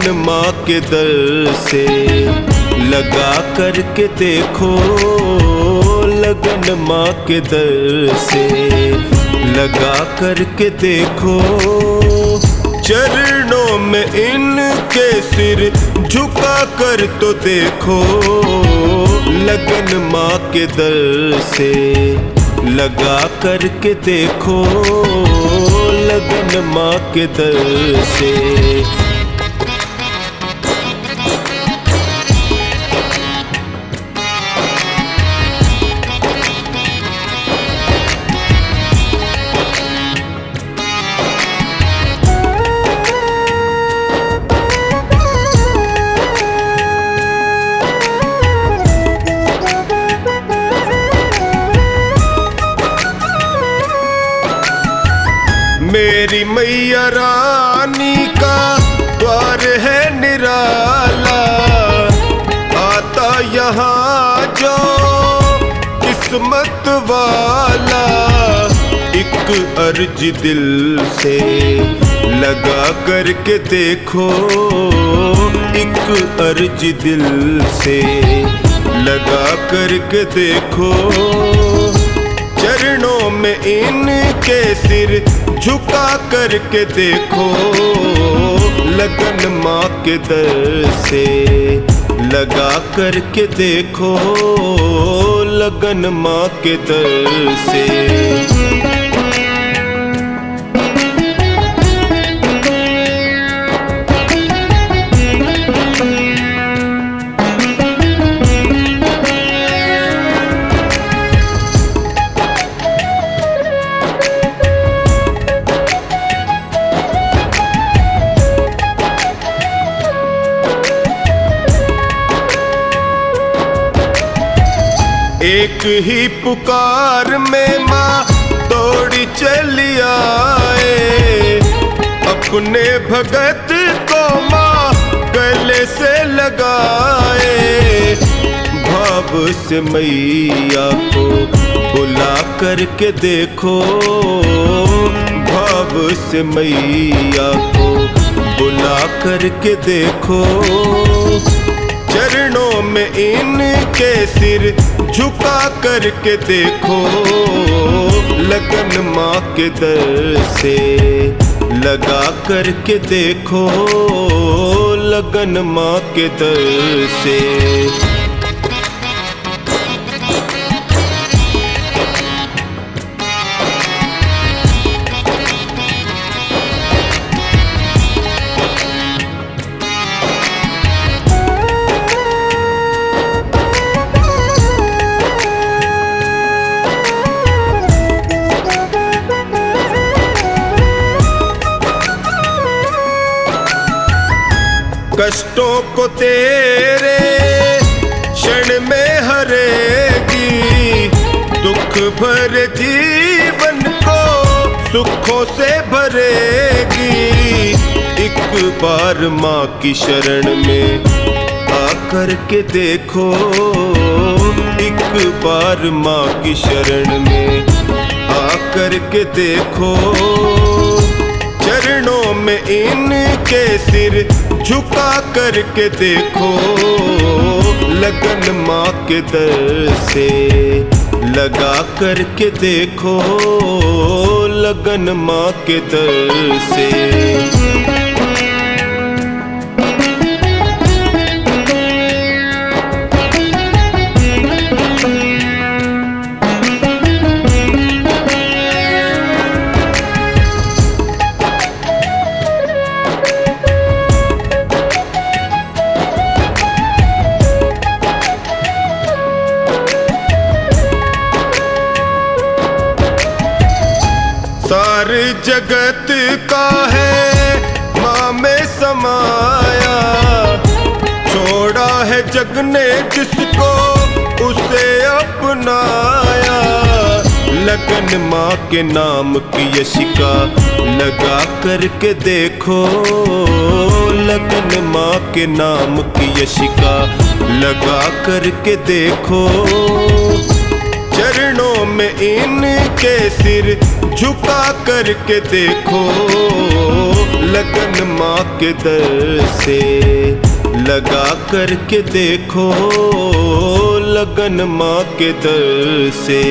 लगन माँ के दर से लगा करके देखो, लगन माँ के दर से लगा करके देखो। चरणों में इनके सिर झुका कर तो देखो, लगन माँ के दर से लगा करके देखो, लगन माँ के दर से। मेरी मैया रानी का द्वार है निराला, आता यहाँ जो किस्मत वाला। एक अर्ज दिल से लगा करके देखो, एक अर्ज दिल से लगा करके देखो। चरणों में इनके सिर झुका करके देखो, लगन माँ के दर से लगा करके देखो, लगन माँ के दर से। एक ही पुकार में माँ दौड़ी चली आए, अपने भगत को माँ गले से लगाए। भाव से मैया को बुला करके देखो, भाव से मैया को बुला करके देखो। चरणों में इनके सिर झुका करके देखो, लगन माँ के दर से लगा करके देखो, लगन माँ के दर से। कष्टों को तेरे क्षण में हरेगी, दुख भरे जीवन को सुखों से भरेगी। एक बार माँ की शरण में आकर के देखो, एक बार माँ की शरण में आकर के देखो। चरणों में इनके सिर झुका करके देखो, लगन माँ के दर से लगा करके देखो, लगन माँ के दर से। सारे जगत का है माँ में समाया, छोड़ा है जग ने जिसको उसे अपनाया। लगन माँ के नाम की यशिका लगा करके देखो, लगन माँ के नाम की यशिका लगा करके देखो। चरणों में इनके सिर झुका करके देखो, लगन माँ के दर से लगा करके देखो, लगन माँ के दर से।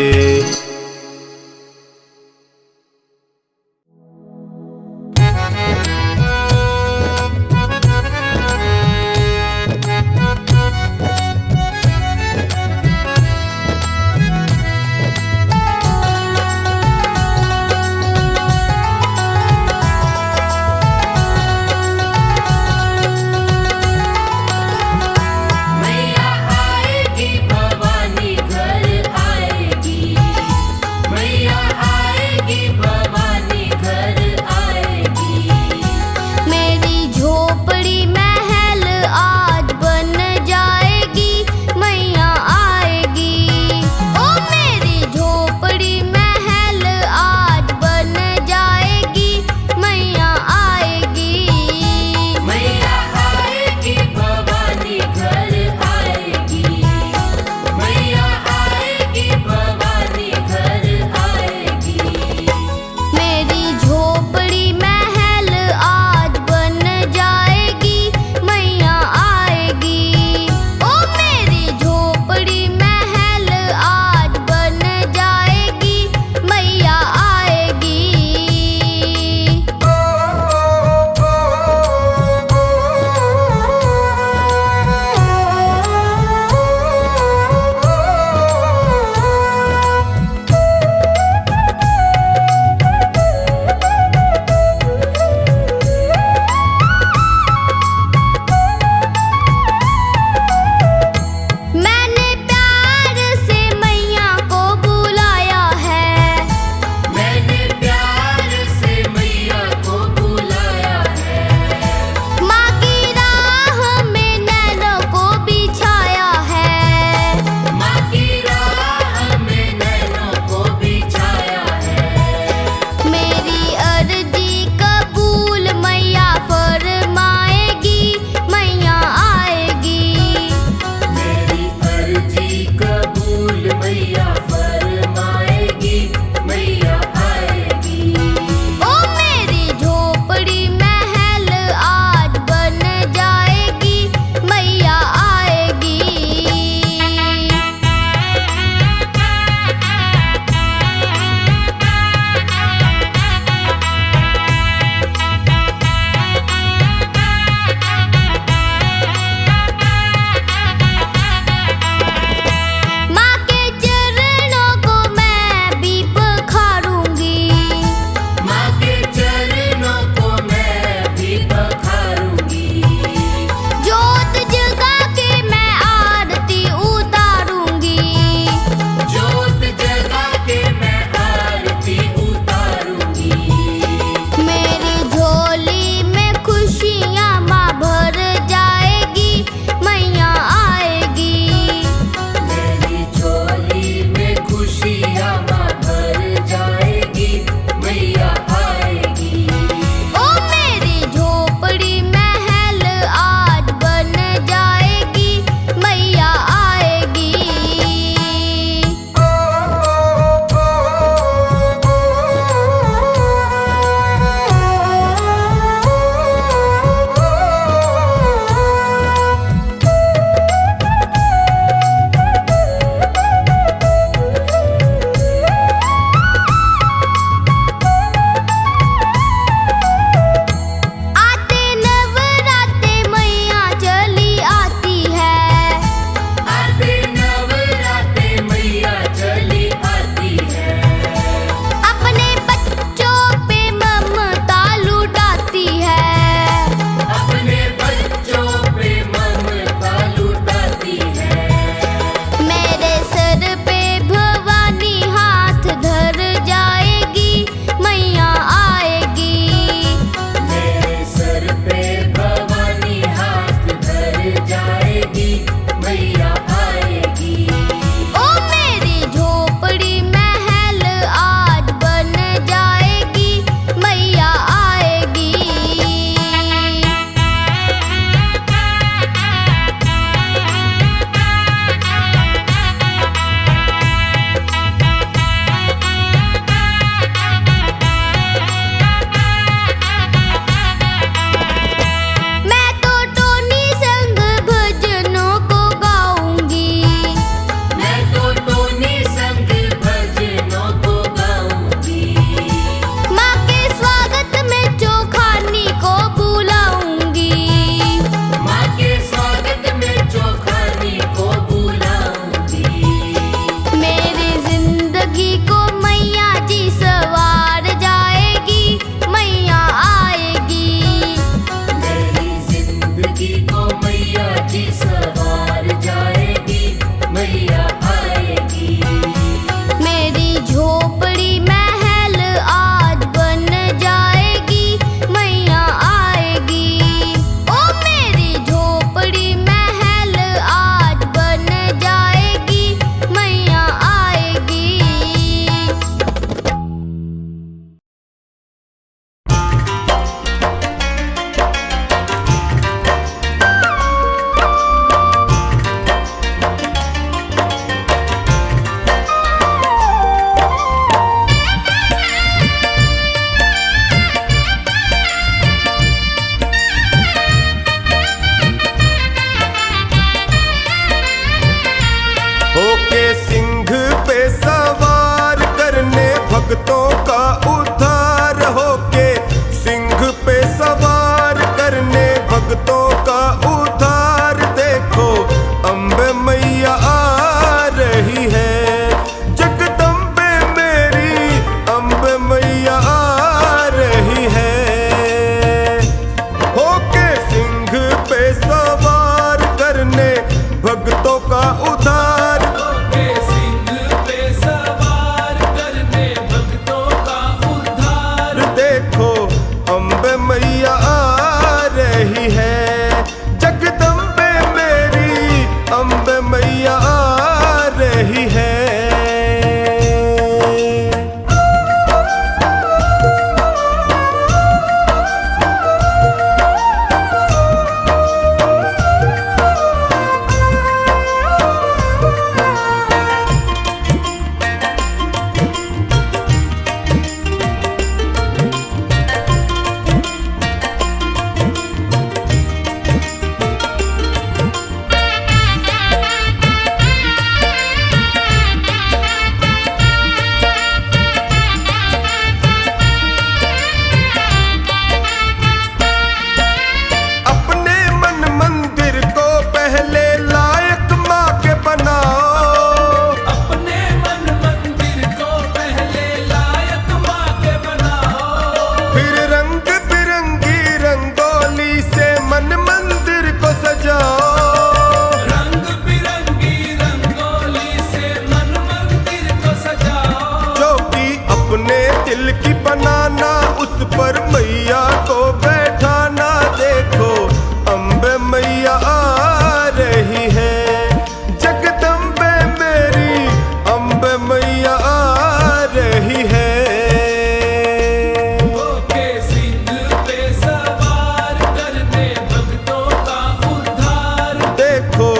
देखो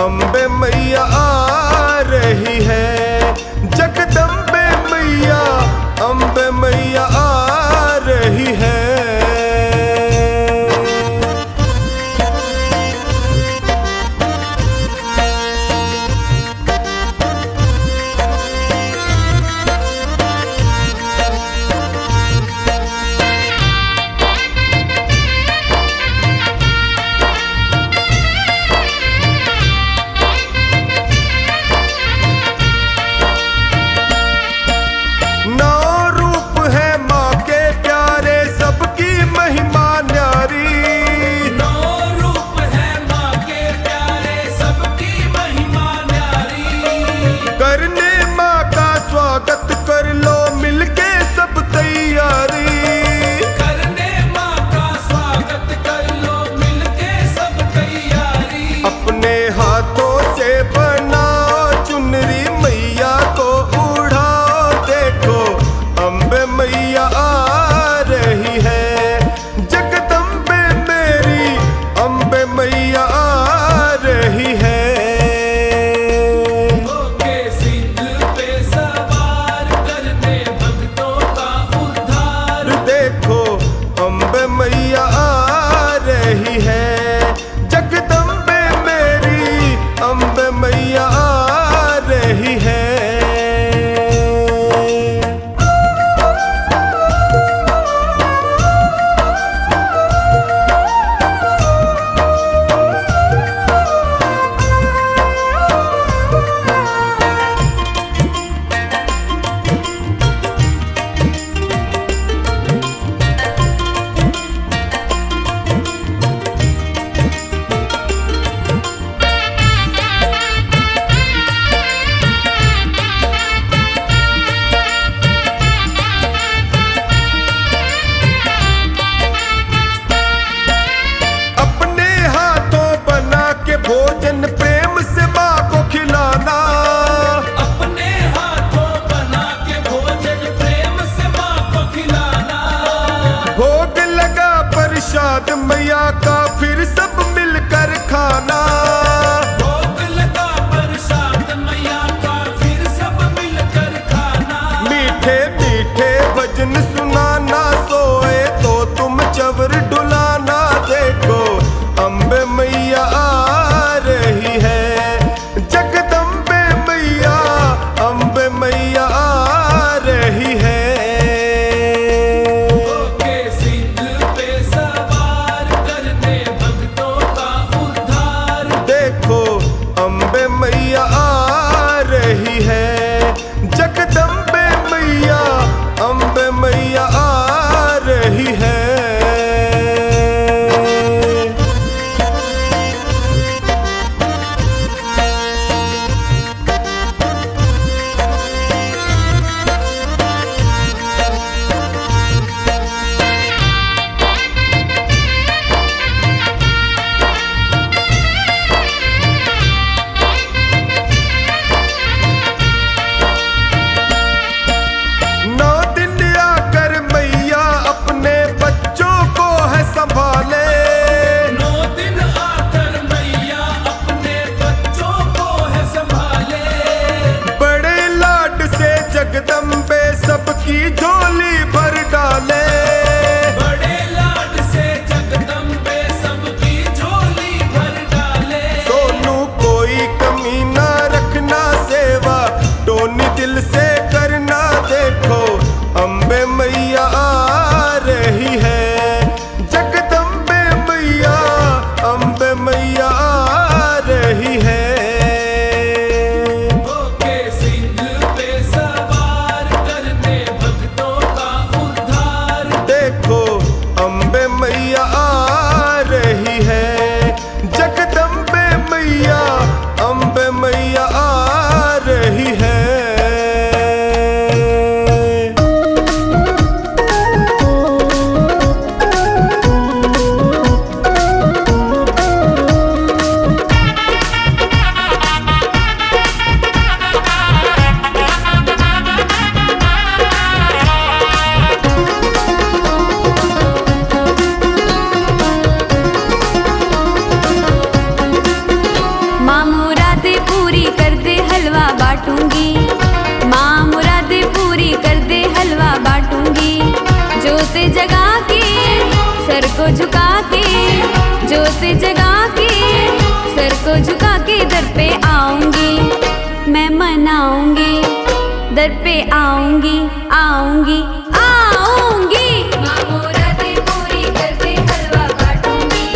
अम्बे मैया आ रही है, जगदम्बे मैया अम्बे मैया आ रही है। प्रसाद मैया का फिर सब मिलकर खाना, भोग लगा प्रसाद मैया का फिर सब मिलकर खाना। मीठे मीठे भजन सुनाना, सोए तो तुम चवर डुलाना। देखो अम्बे मैया आ रही है, जगदम्बे मैया अम्बे मैया आ रही है। अम्बे मैया आ रही है, जगदम्बे मैया अम्बे मैया आ रही है। जगदम्बे सबकी झोली भर डाले, बड़े लाड से जगदम्बे सबकी झोली भर डाले। सोनू कोई कमी ना रखना, सेवा टोनी दिल से करना। देखो अम्बे मैया आ रही है, जगदम्बे मैया अम्बे मैया आ रही है। अम्बे मैया आ रही है, जगदम्बे मैया अम्बे मैया आ रही है। झुका के, जोत जगा के, सर को झुका के दर पे आऊंगी, मैं मनाऊंगी, दर पे आऊंगी, आऊंगी, आऊंगी। माँ मुरादें पूरी कर दे हलवा बांटूंगी,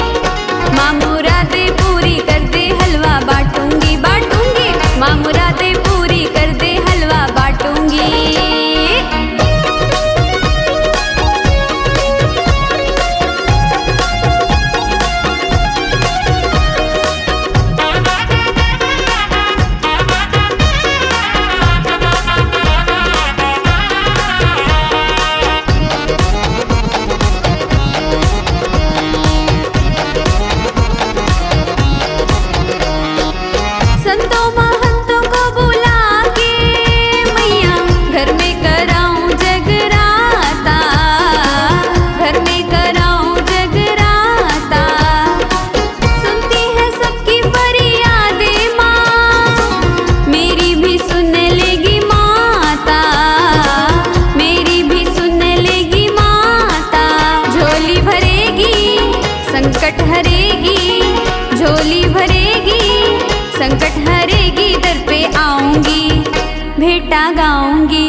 माँ मुरादें पूरी कर दे हलवा बांटूंगी, बांटूंगी। माँ मुरादें पूरी कर दे हलवा बांटूंगी। संतों महंतों को बुला के मैया घर में कराऊं जगराता, घर में कराऊं जगराता। सुनती है सबकी फरियादें माँ, मेरी भी सुन लेगी माता, मेरी भी सुन लेगी माता। झोली भरेगी संकट हरेगी, झोली भरेगी संकट हरेगी, दर पे आऊंगी, भेंटा गाऊंगी,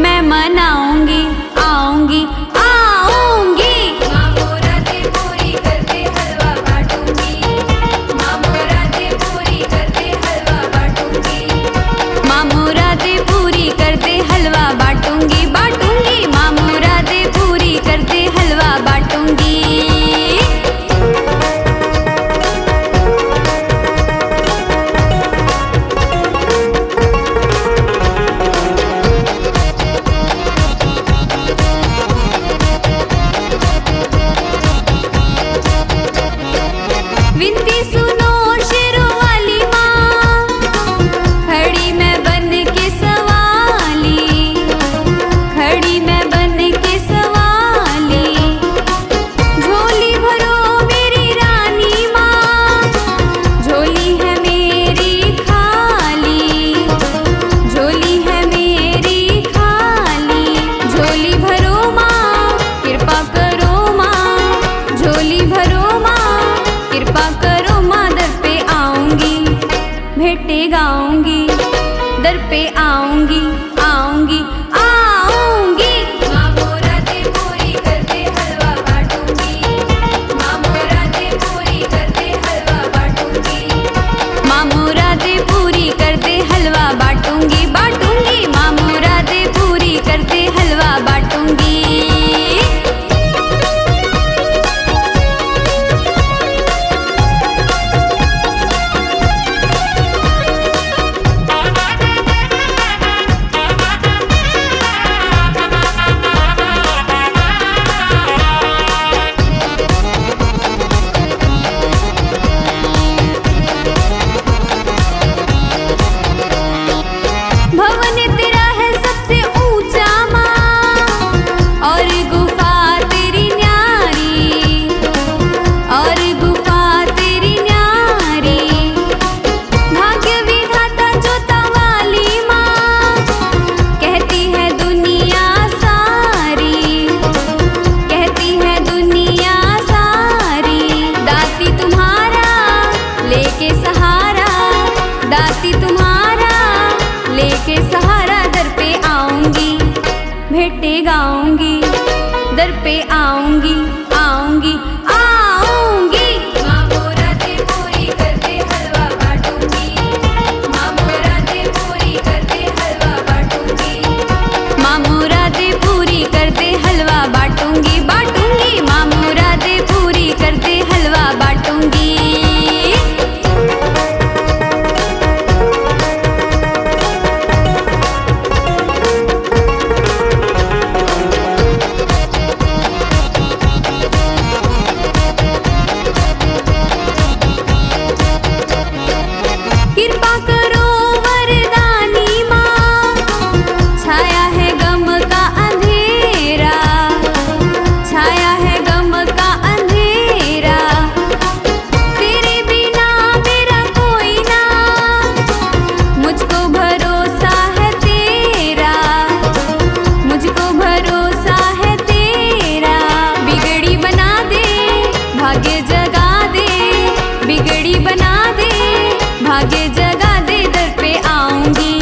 मैं मनाऊंगी, आऊंगी, आऊंगी। माँ मुरादें पूरी कर दे हलवा बांटूंगी, माँ मुरादें पूरी कर दे हलवा बांटूंगी, माँ मुरादें पूरी कर दे हलवा बांटूंगी, बांटूंगी। माँ मुरादें पूरी कर दे हलवा बांटूंगी। विनती सुनो शेरों वाली माँ, खड़ी मैं बन के सवाली, खड़ी मैं बन के सवाली। झोली भरो मेरी रानी माँ, झोली है मेरी खाली, झोली है मेरी खाली। झोली भरो माँ, कृपा करो माँ, झोली भरो माँ, कृपा करो माँ। दर पे आऊंगी, भेंटे गाऊंगी, दर पे आऊंगी, आऊंगी, आऊंगी। माँ मुरादें पूरी कर दे हलवा बांटूंगी, माँ मुरादें पूरी कर दे हलवा बांटूंगी, माँ मुरादें पूरी कर दे हलवा बांटूंगी, बांटूंगी। माँ मुरादें पूरी कर दे हलवा बांटूंगी। भवन तेरा है सबसे ऊंचा माँ, और गुफा तेरी न्यारी, और गुफा तेरी न्यारी। भाग्य विधाता जोता वाली माँ, कहती है दुनिया सारी, कहती है दुनिया सारी। दाती तुम्हारा लेके सहारा, दाती तुम्हारा लेके सहारा। दर पे आऊंगी, भेंटे गाऊंगी, दर पे आऊंगी, आऊंगी, आऊंगी। माँ मुरादें पूरी कर दे हलवा बांटूंगी, माँ मुरादें पूरी कर दे हलवा बांटूंगी, माँ मुरादें पूरी कर दे हलवा बांटूंगी, बांटूंगी। माँ मुरादें पूरी कर दे हलवा बांटूंगी। बना दे, भाग्य जगा दे, दर पे आऊंगी,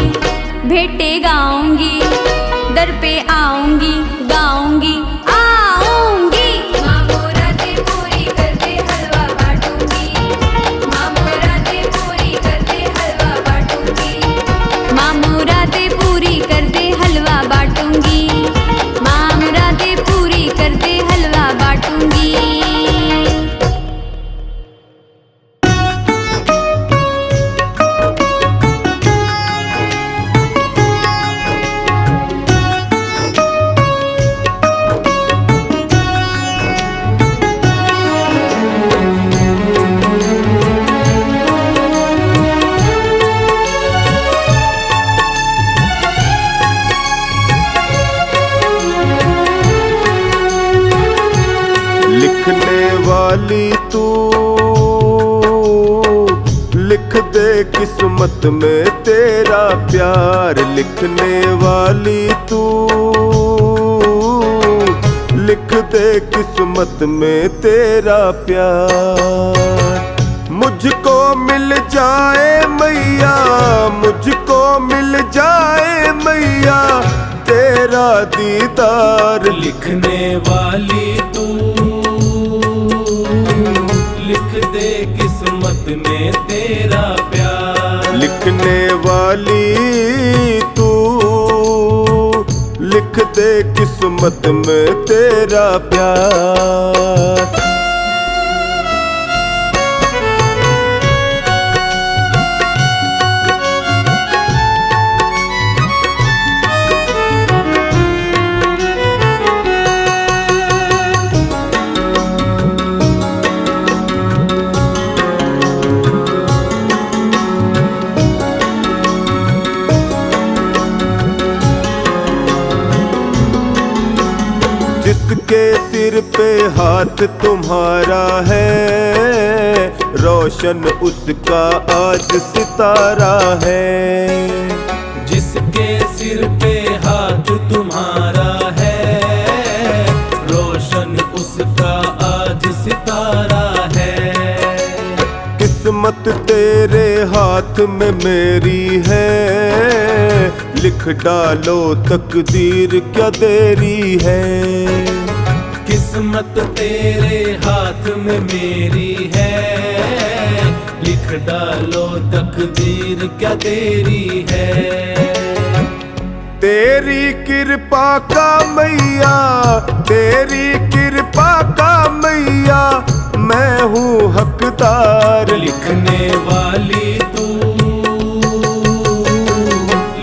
भेंटे गाऊंगी, दर पे आऊंगी, गाऊंगी, आऊंगी। माँ मुरादें पूरी कर दे, हलवा बांटूंगी, माँ मुरादें पूरी कर दे, हलवा बांटूंगी, माँ मुरादें पूरी कर दे, हलवा बांटूंगी, माँ मुरादें पूरी कर दे, हलवा बांटूंगी। लिखने वाली तू लिख दे किस्मत में तेरा प्यार, लिखने वाली तू लिख दे किस्मत में तेरा प्यार। मुझको मिल जाए मैया, मुझको मिल जाए मैया तेरा दीदार। लिखने वाली तू लिख दे किस्मत में तेरा प्यार, लिखने वाली तू लिख दे किस्मत में तेरा प्यार। जिसके सिर पे हाथ तुम्हारा है, रोशन उसका आज सितारा है। जिसके सिर पे हाथ तुम्हारा है, रोशन उसका आज सितारा है। किस्मत तेरे हाथ में मेरी है, लिख डालो तकदीर क्या देरी है। किस्मत तेरे हाथ में मेरी है, लिख डालो तकदीर क्या देरी है। तेरी कृपा का मैया, तेरी कृपा का मैया मैं हूँ हकदार। लिखने वाली तू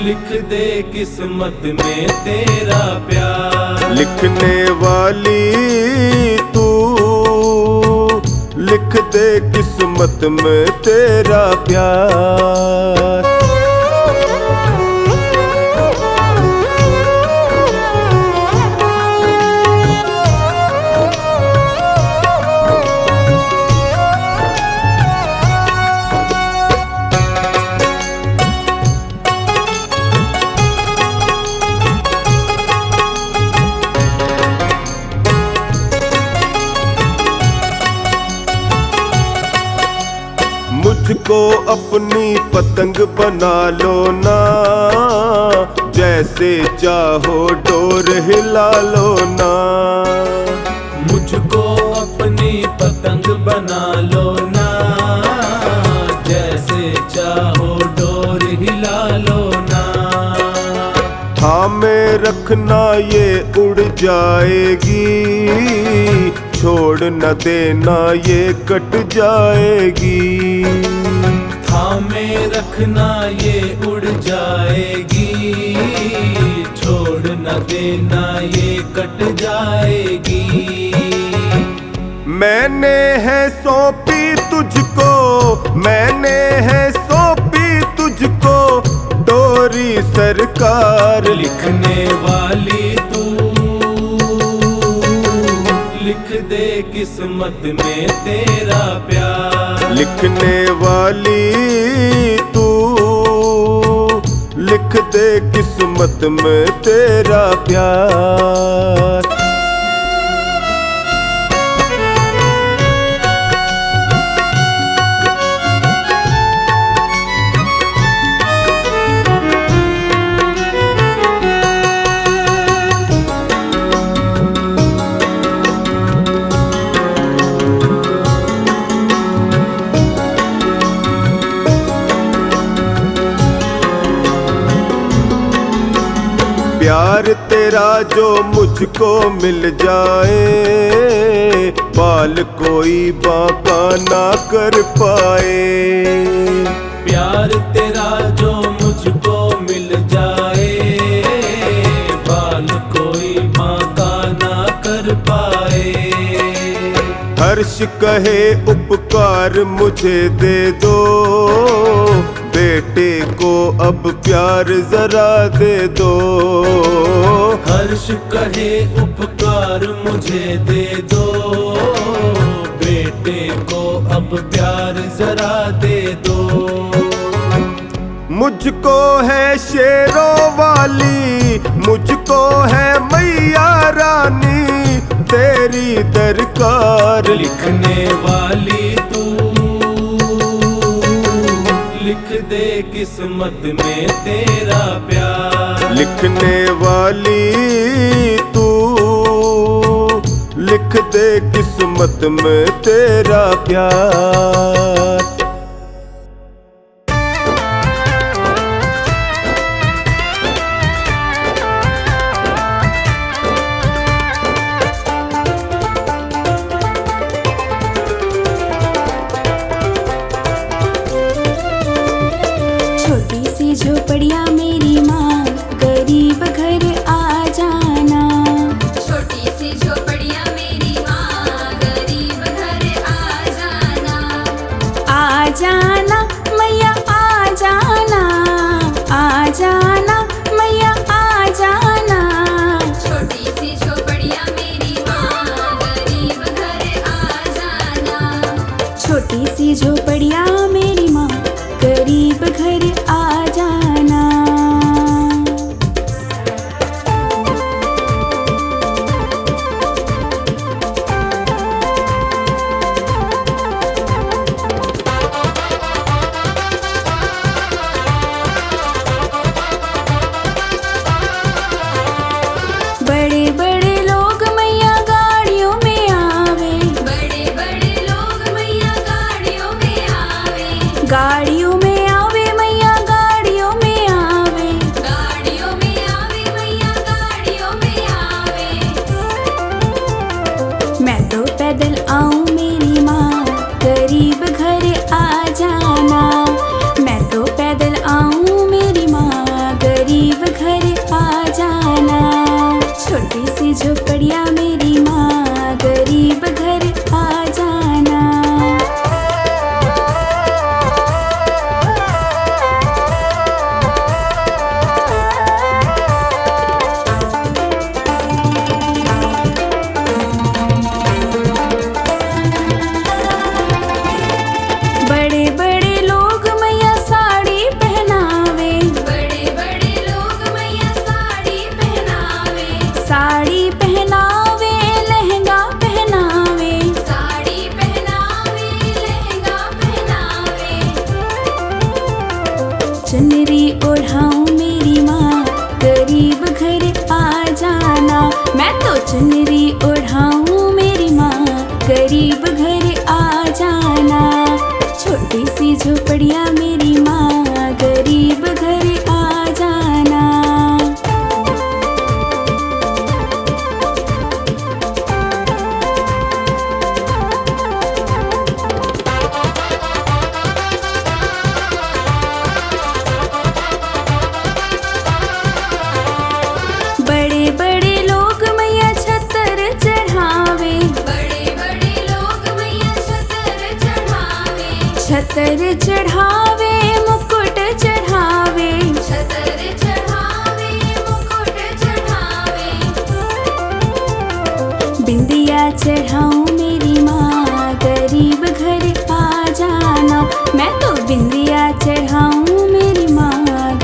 लिख दे किस्मत में तेरा प्यार, लिखने वाली तू लिख दे किस्मत में तेरा प्यार। मुझको अपनी पतंग बना लो ना, जैसे चाहो डोर हिला लो ना। मुझको अपनी पतंग बना लो ना, जैसे चाहो डोर हिला लो ना। थामे रखना ये उड़ जाएगी, छोड़ न देना ये कट जाएगी। थामे रखना ये उड़ जाएगी, छोड़ न देना ये कट जाएगी। मैंने है सौंपी तुझको, मैंने है सौंपी तुझको डोरी सरकार। लिखने वाली तू लिख दे किस्मत में तेरा प्यार, लिखने वाली तू लिख दे किस्मत में तेरा प्यार। प्यार तेरा जो मुझको मिल जाए, पाल कोई बाका ना कर पाए। प्यार तेरा जो मुझको मिल जाए, बाल कोई बाका ना कर पाए। हर्ष कहे उपकार मुझे दे दो, बेटे को अब प्यार जरा दे दो। हर्ष कहे उपकार मुझे दे दो, बेटे को अब प्यार जरा दे दो। मुझको है शेरों वाली, मुझको है मैया रानी, तेरी दरकार। लिखने वाली तू लिख दे किस्मत में तेरा प्यार। लिखने वाली तू लिख दे किस्मत में तेरा प्यार। छोटी सी झोपड़िया मेरी माँ, गरीब घर आ जाना। छोटी सी झोपड़िया मेरी माँ, गरीब घर आ जाना। आ जाना मैया आ जाना, आ जाना मैया आ जाना। छोटी सी झोपड़िया मेरी माँ, गरीब घर आ जाना। छोटी सी झोपड़िया मेरी माँ, गरीब घर आ जाना। बड़े बड़े लोग मैया गाड़ियों में आवे, बड़े बड़े लोग मैया गाड़ियों में आवे। गाड़ियों में आवे मैया गाड़ियों में आवे, गाड़ियों में आवे मैया गाड़ियों में आवे। मैं तो पैदल आऊं मेरी माँ, गरीब घर आ जाना। मैं तो पैदल आऊं मेरी माँ, गरीब घर आ जाना। छोटी सी झोपड़िया मेरी माँ, गरीब घर आ जाना। बड़े बड़े लोग मैया साड़ी पहनावे, बड़े बड़े लोग मैया साड़ी पहनावे। साड़ी पहनावे लहंगा पहनावे, साड़ी पहनावे लहंगा पहनावे। चुनरी ओढ़ाऊं मेरी माँ, गरीब घर आ जाना। मैं तो चुनरी ओढ़ाऊं मेरी माँ, गरीब घर आ जाना। छोटी सी झोपड़िया मेरी माँ, गरीब घर आ जाना। बड़े बड़े लोग मैया छतर चढ़ावे, बड़े बड़े लोग मैया छतर चढ़ावे। छतर चढ़ावे मुकुट चढ़ावे, छतर चढ़ावे मुकुट चढ़ावे। बिंदिया चढ़ाऊं मेरी माँ, गरीब घर आ जाना। मैं तो बिंदिया चढ़ाऊं मेरी माँ,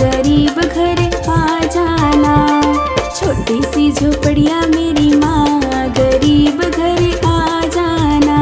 गरीब घर आ जाना। छोटी सी झोपड़िया मेरी माँ, गरीब घर आ जाना।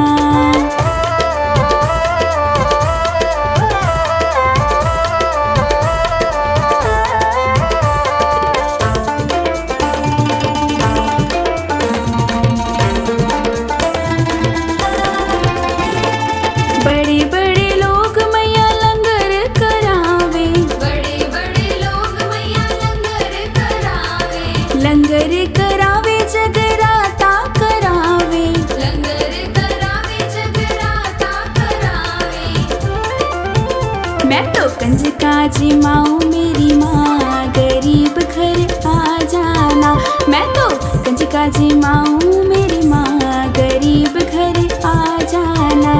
मैं तो कंजका जिमाऊं मेरी माँ गरीब घर आ जाना। मैं तो कंजका जिमाऊं मेरी माँ गरीब घर आ जाना।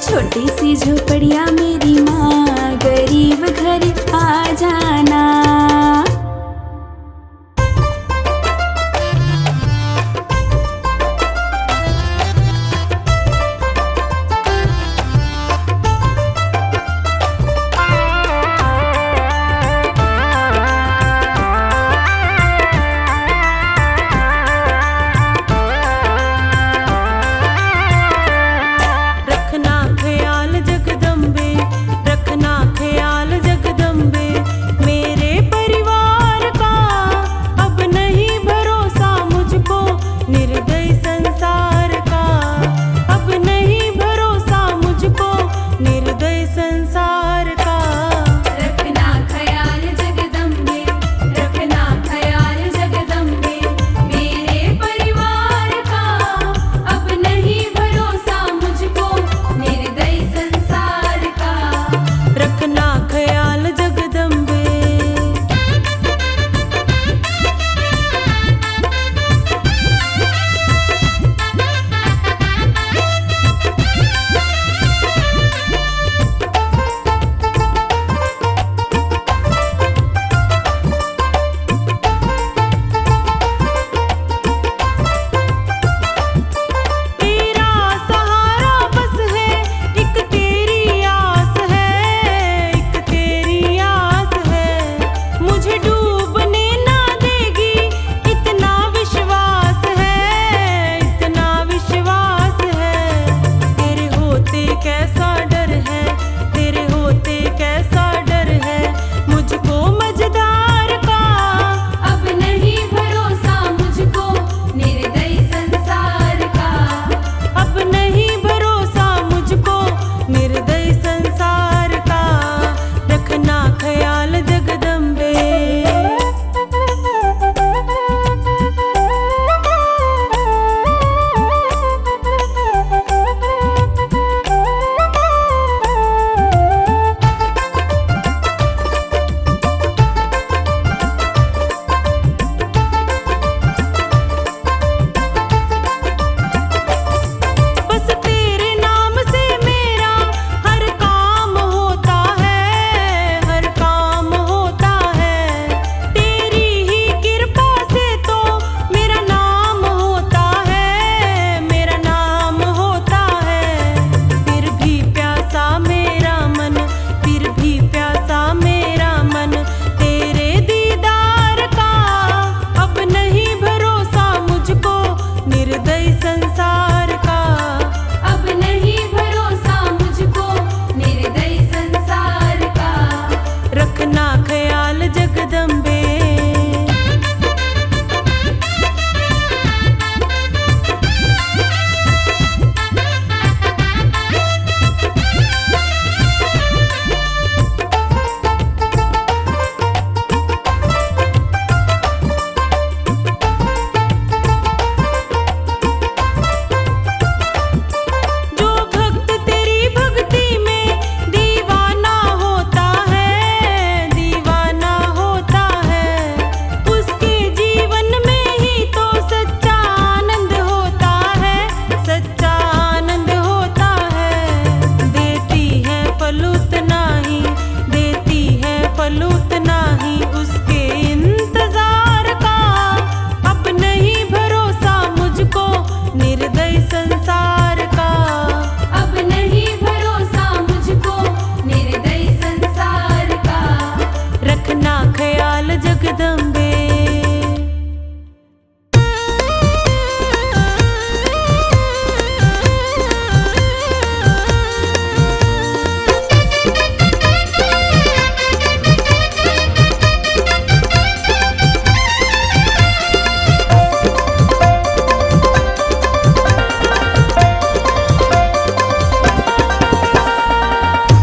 छोटी सी झोपड़िया मेरी माँ गरीब घर आ जाना।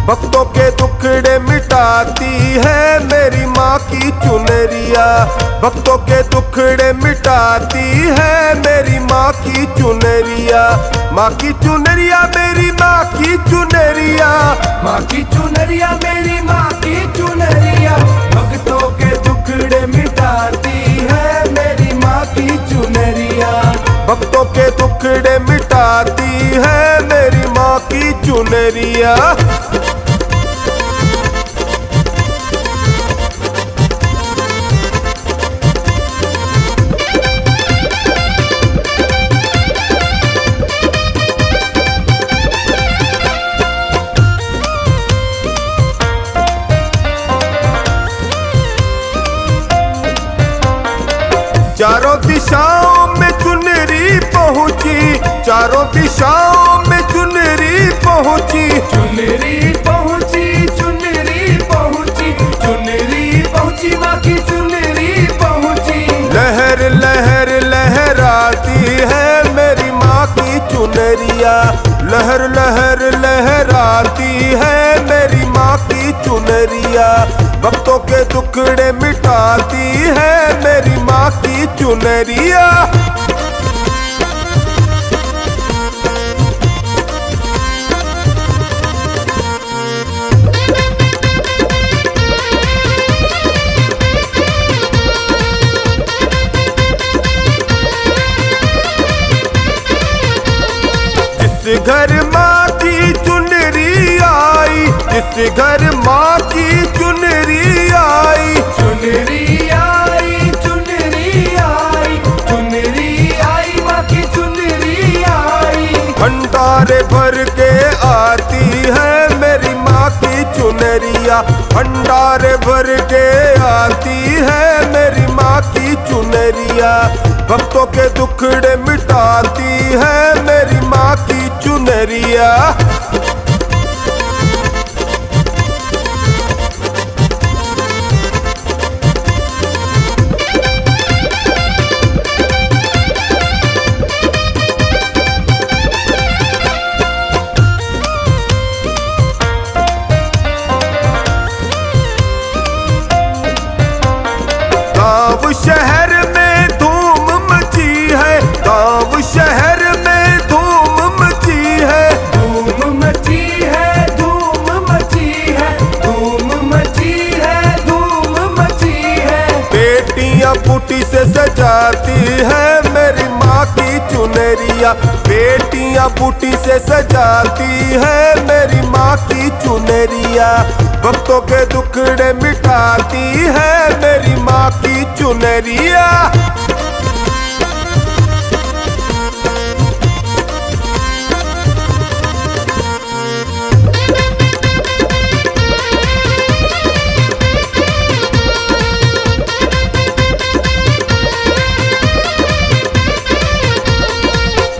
भक्तों के दुखड़े मिटाती है मेरी माँ की चुनरिया। भक्तों के दुखड़े मिटाती है मेरी माँ की चुनरिया। माँ की चुनरिया मेरी माँ की चुनरिया, माँ की चुनरिया मेरी दुखड़े मिटाती है मेरी माँ की चुनरिया। चारों दिशाओं में चुनरी पहुंची, चारों दिशाओं में चुनरी पहुंची, चुनरी पहुंची, चुनरी पहुंची, चुनरी पहुंची, माँ की चुनरी पहुंची। लहर लहर लहराती है मेरी माँ की चुनरिया, लहर लहर लहराती है मेरी माँ की चुनरिया। भक्तों के दुखड़े मिटाती है मेरी माँ की चुनरिया। जिस घर माँ की चुनरी आई, जिस घर माँ की चुनरी आई, चुनरी आई, चुनरी आई, चुनरी आई, माँ की चुनरी आई। भंडारे भर के आती है मेरी माँ की चुनरिया, भंडारे भर के आती है मेरी माँ की चुनरिया। भक्तों के दुखड़े मिटाती है मेरी माँ की चुनरिया। गाँव शहर में धूम मची है, गाँव शहर में धूम मची है, धूम मची है, धूम मची है, धूम मची है, धूम मची है। बेटियां बूटी से सजाती है मेरी माँ की चुनरिया, बेटियां बूटी से सजाती है मेरी माँ की चुनरिया। भक्तों के दुखड़े मिटाती है मेरी माँ की चुनरिया।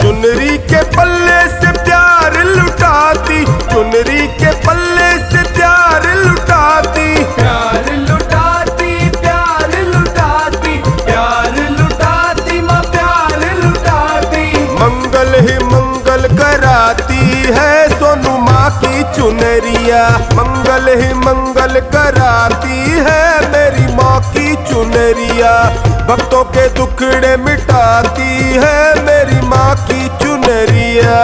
चुनरी के पल्ले से प्यार लुटाती, चुनरी के पल्ले से प्यार लुटाती, प्यार लुटाती, प्यार लुटाती, प्यार लुटाती, माँ प्यार लुटाती। मंगल ही मंगल कराती है सोनू माँ की चुनरिया, मंगल ही मंगल कराती है मेरी माँ की चुनरिया। भक्तों के दुखड़े मिटाती है मेरी माँ की चुनरिया।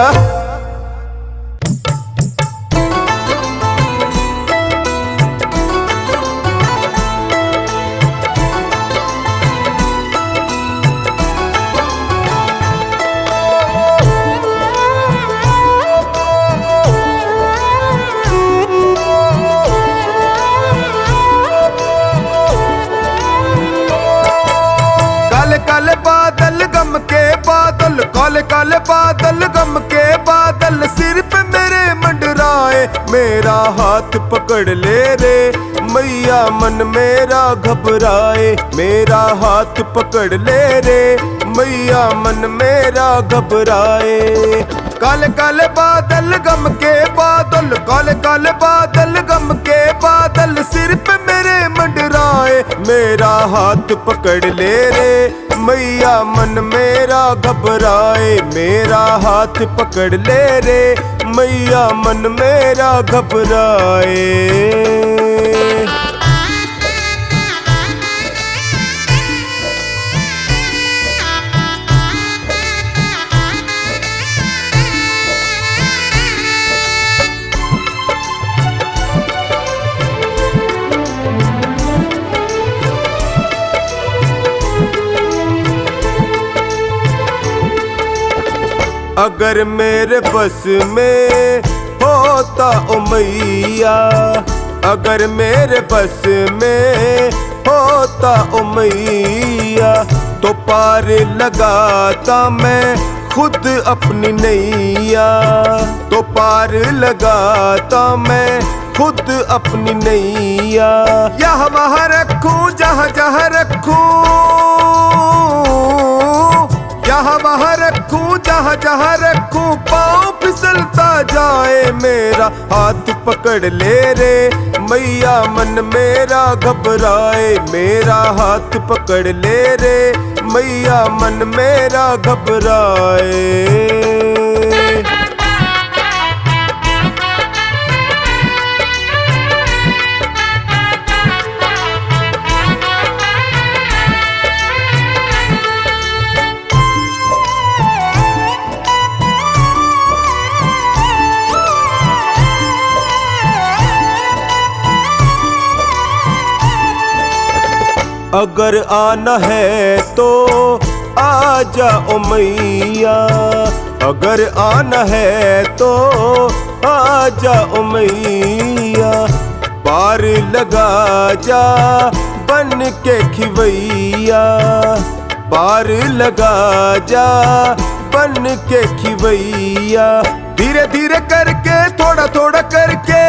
काले काले बादल गम के बादल, काले काले बादल गम के बादल सिर पे मेरे मंडराए। मेरा हाथ पकड़ ले रे मैया मन मेरा घबराए, मेरा हाथ पकड़ ले रे मैया मन मेरा घबराए। काले काले बादल गम के बादल, काले काले बादल गम के बादल सिर पे मेरे मंडराए। मेरा हाथ पकड़ ले रे मैया मन मेरा घबराए, मेरा हाथ पकड़ ले रे मैया मन मेरा घबराए। अगर मेरे बस में होता ओ मैया, अगर मेरे बस में होता ओ मैया, तो पार लगाता मैं खुद अपनी नैया, तो पार लगाता मैं खुद अपनी नैया। यहाँ वहाँ रखूं जहाँ जहाँ रखूं, यहाँ वहाँ रखूं जहाँ जहाँ रखूं, पाँव फिसलता जाए मेरा, हाथ पकड़ ले रे मैया मन मेरा घबराए, मेरा हाथ पकड़ ले रे मैया मन मेरा घबराए। अगर आना है तो आ जाओ मैया, अगर आना है तो आ जाओ मैया, पार लगा जा बन के खिवैया, पार लगा जा बन के खिवैया। धीरे धीरे करके थोड़ा थोड़ा करके,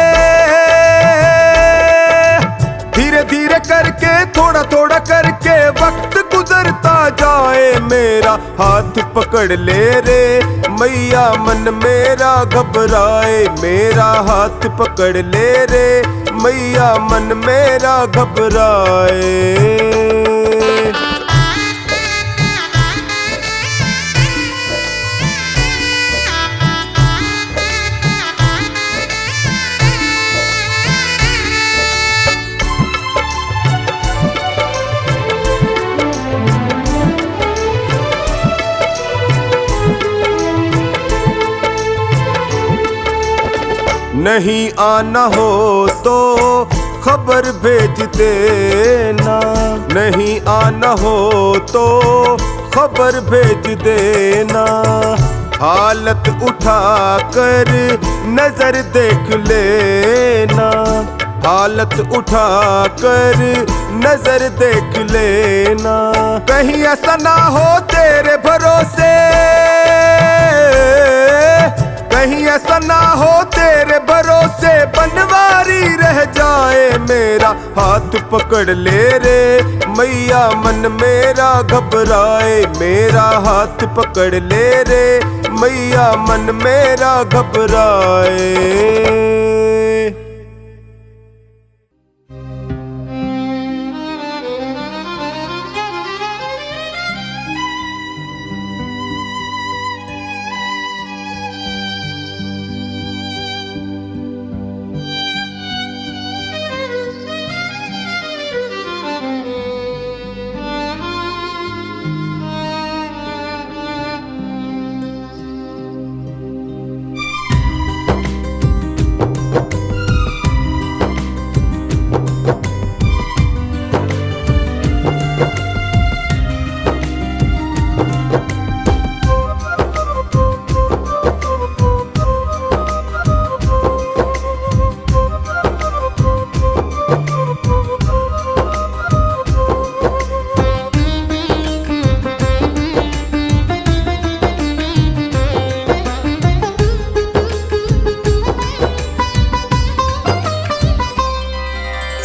धीरे धीरे करके थोड़ा थोड़ा करके वक्त गुजरता जाए मेरा, हाथ पकड़ ले रे मैया मन मेरा घबराए, मेरा हाथ पकड़ ले रे मैया मन मेरा घबराए। नहीं आना हो तो खबर भेज देना, नहीं आना हो तो खबर भेज देना, हालत उठा कर नजर देख लेना, हालत उठा कर नजर देख लेना। कहीं ऐसा ना हो तेरे भरोसे, कहीं ऐसा ना हो तेरे भरोसे बनवारी रह जाए मेरा, हाथ पकड़ ले रे मैया मन मेरा घबराए, मेरा हाथ पकड़ ले रे मैया मन मेरा घबराए।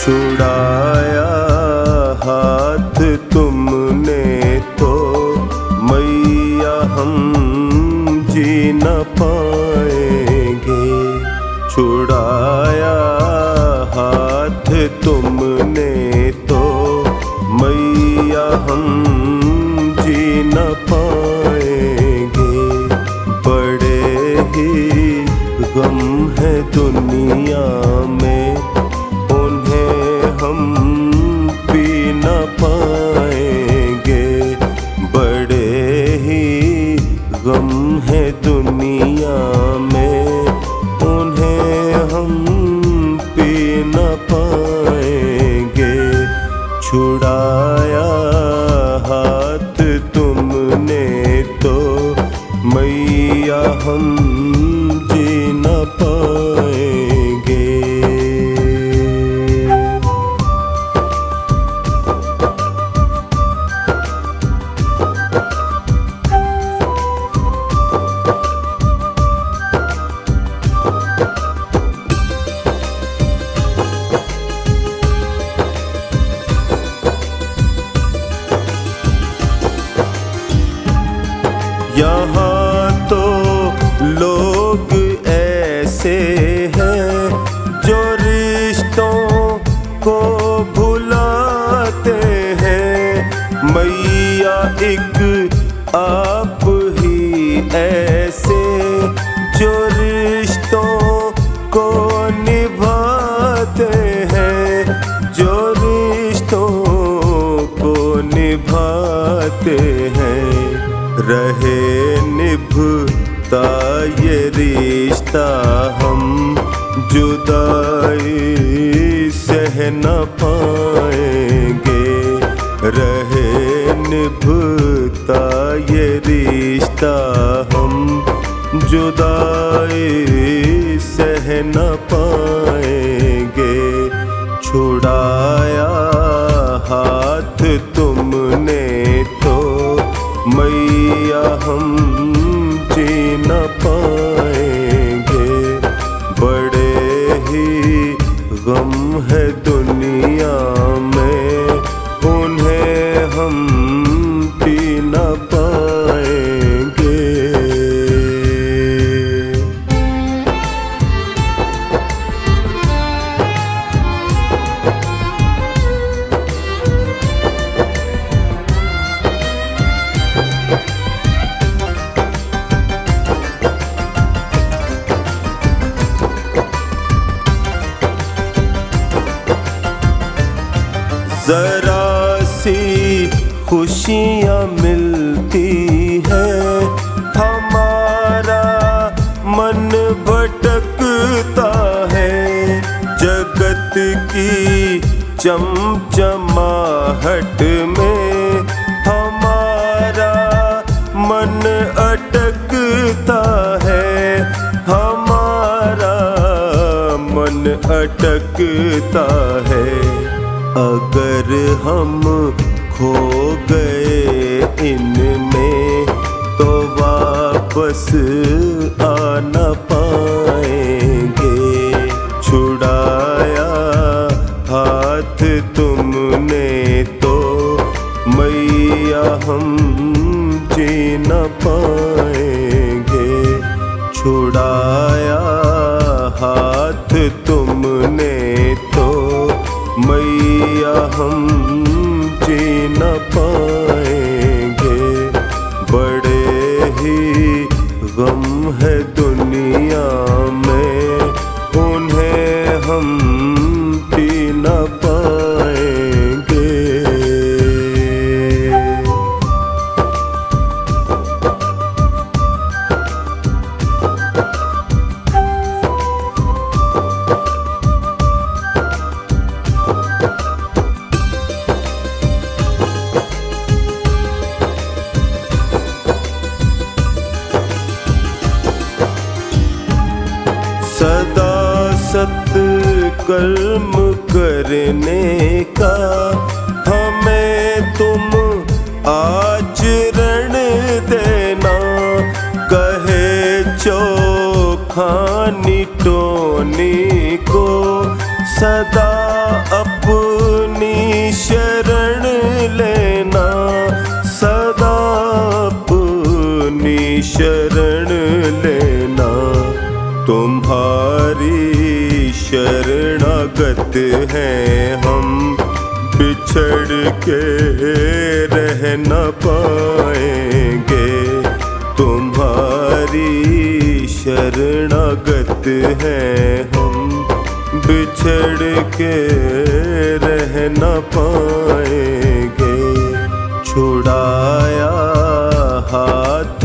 छुड़ाया हाथ तुमने तो मैया हम जी न पाएंगे, छुड़ाया हाथ तुमने तो मैया हम जी न पाएंगे, बड़े ही गम है दुनिया में हम पी न पाएंगे, बड़े ही गम है दुनिया में उन्हें हम पी न पाएंगे। छुड़ाया हाथ तुमने तो मैया को भुलाते हैं। मैया एक आप ही ऐसे जो रिश्तों को निभाते हैं, जो रिश्तों को निभाते हैं। रहे निभता ये रिश्ता हम जुदाई सह न पाएंगे। रहे निभता ये रिश्ता हम जुदाई सह न पाएंगे। छुड़ाया हाथ तुमने तो मैया हम जी न पाएंगे। बड़े ही गम है दुनिया में, उन्हें हम पी न पाएंगे। जरा सी खुशियाँ मिलती है, हमारा मन भटकता है। जगत की चमचमाहट में हमारा मन अटकता है। हमारा मन अटकता है। अगर हम खो गए इनमें तो वापस आ न पाएंगे। छुड़ाया हाथ तुमने तो मैया हम जी न पाएंगे। छुड़ाया हाथ तुमने तो मैया हम जी न पाएंगे। बड़े ही गम है दुनिया में, उन्हें हम पी न पाएंगे। सदा सत्कर्म करने का हमें तुम आचरण देना। कहे चोखानी टोनी को सदा अपनी शरण लेना। सदा अपनी शरण लेना। तुम्हारी शरणागत हैं हम, बिछड़ के रह न पाएंगे। तुम्हारी शरणागत हैं हम, बिछड़ के रह न पाएंगे। छुड़ाया हाथ